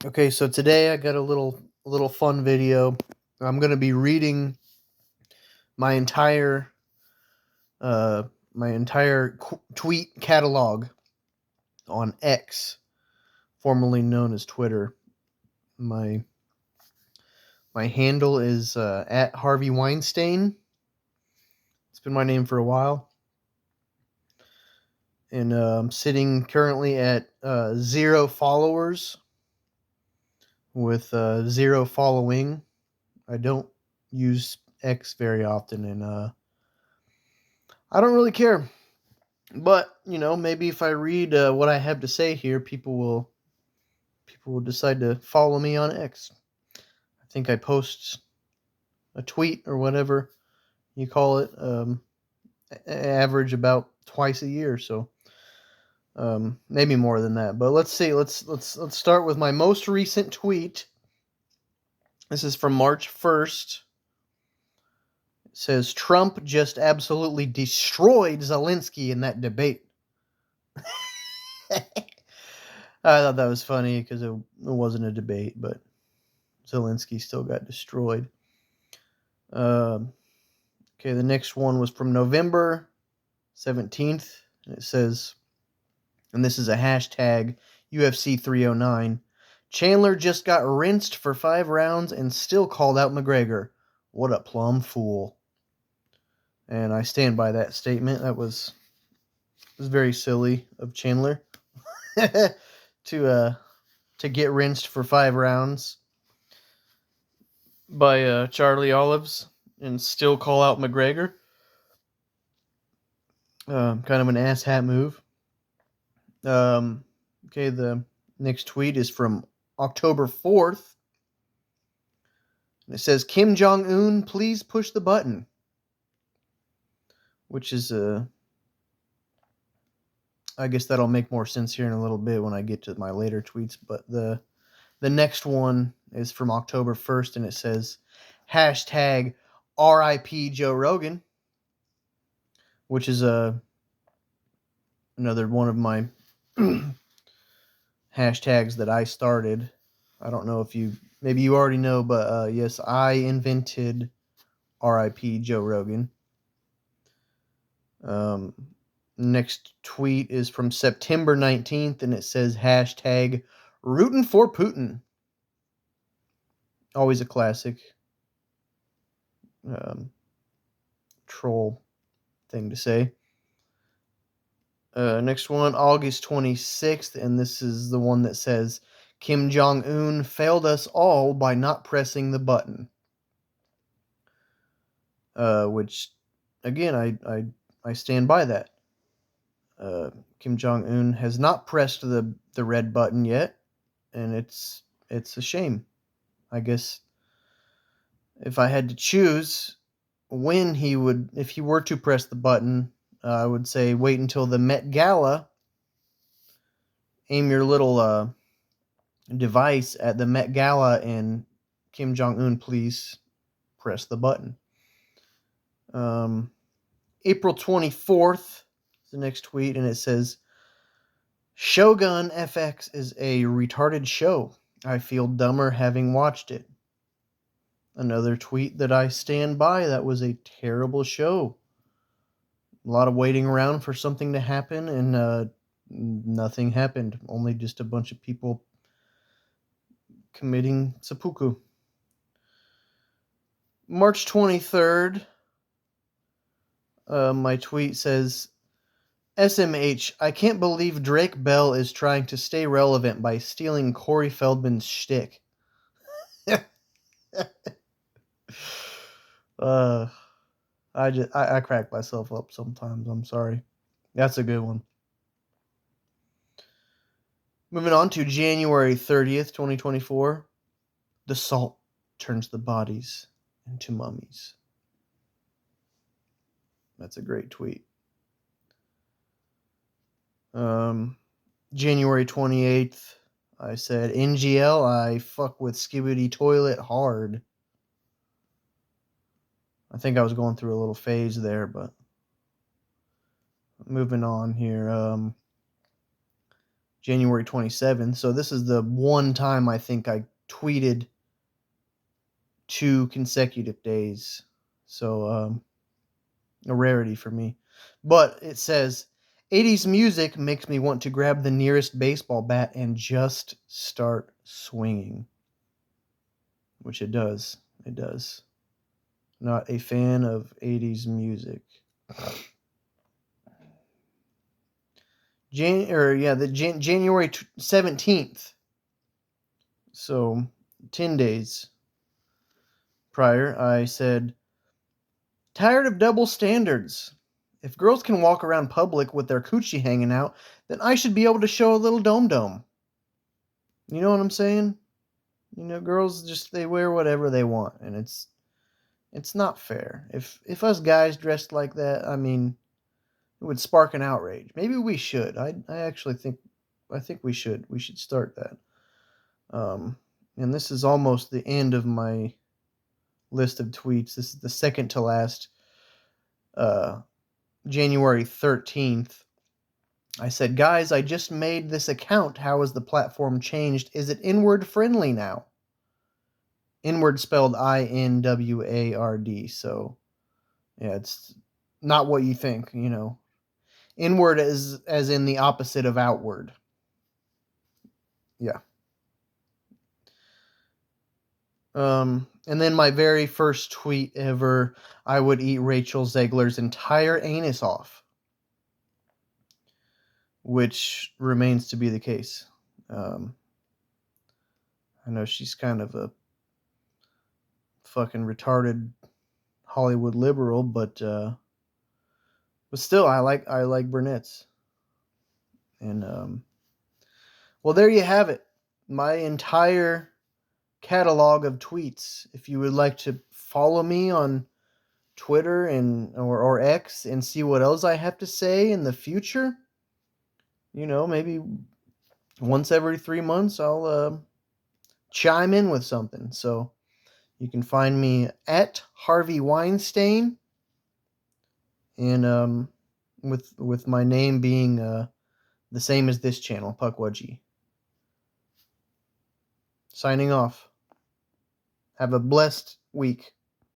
Okay, so today I got a little fun video. I'm gonna be reading my entire uh tweet catalog on X, formerly known as Twitter. My my handle is at Harvey Weinstein. It's been my name for a while, and I'm sitting currently at 0 followers with zero following. I don't use X very often, and I don't really care. But maybe if I read what I have to say here, people will decide to follow me on X. I think I post a tweet or whatever you call it, average about twice a year, so maybe more than that. But let's see. Let's start with my most recent tweet. This is from March 1st. It says Trump just absolutely destroyed Zelensky in that debate. I thought that was funny because it wasn't a debate, but Zelensky still got destroyed. Um, okay, the next one was from November 17th. And it says, and this is a hashtag UFC 309. Chandler just got rinsed for 5 rounds and still called out McGregor. What a plumb fool. And I stand by that statement. That was very silly of Chandler to get rinsed for 5 rounds by Charlie Olives and still call out McGregor. Kind of an asshat move. Okay, the next tweet is from October 4th. It says, Kim Jong-un, please push the button. Which is, I guess that'll make more sense here in a little bit when I get to my later tweets. But the next one is from October 1st, and it says, hashtag RIP Joe Rogan. Which is another one of my hashtags that I started. I don't know if maybe you already know, but yes, I invented RIP Joe Rogan. Next tweet is from September 19th, and it says hashtag rootin' for Putin. Always a classic troll thing to say. Next one, August 26th, and this is the one that says, Kim Jong-un failed us all by not pressing the button. Which, again, I stand by that. Kim Jong-un has not pressed the red button yet, and it's a shame. I guess if I had to choose when if he were to press the button, I would say wait until the Met Gala. Aim your little device at the Met Gala, and Kim Jong-un, please press the button. April 24th is the next tweet, and it says, Shogun FX is a retarded show. I feel dumber having watched it. Another tweet that I stand by. That was a terrible show. A lot of waiting around for something to happen, and nothing happened. Only just a bunch of people committing seppuku. March 23rd, my tweet says, SMH, I can't believe Drake Bell is trying to stay relevant by stealing Corey Feldman's shtick. I crack myself up sometimes. I'm sorry. That's a good one. Moving on to January 30th, 2024. The salt turns the bodies into mummies. That's a great tweet. January 28th, I said, NGL, I fuck with Skibidi Toilet hard. I think I was going through a little phase there, but moving on here. January 27th. So this is the one time I think I tweeted 2 consecutive days. So a rarity for me. But it says 80s music makes me want to grab the nearest baseball bat and just start swinging. Which it does. It does. Not a fan of 80s music. January 17th. So 10 days prior, I said, tired of double standards. If girls can walk around public with their coochie hanging out, then I should be able to show a little dome. You know what I'm saying? You know, girls just they wear whatever they want, and it's not fair. If us guys dressed like that, I mean, it would spark an outrage. Maybe we should. I actually think we should. We should start that. And this is almost the end of my list of tweets. This is the second to last. January 13th. I said, guys, I just made this account. How has the platform changed? Is it inward friendly now? Inward spelled INWARD. So, yeah, it's not what you think, you know. Inward as in the opposite of outward. Yeah. And then my very first tweet ever, I would eat Rachel Zegler's entire anus off, which remains to be the case. I know she's kind of a fucking retarded Hollywood liberal, but still, I like brunettes. And well, there you have it, my entire catalog of tweets. If you would like to follow me on Twitter or X and see what else I have to say in the future, you know, maybe once every 3 months I'll chime in with something. So you can find me at Harvey Weinstein, and with my name being the same as this channel, Puckwudgie. Signing off. Have a blessed week.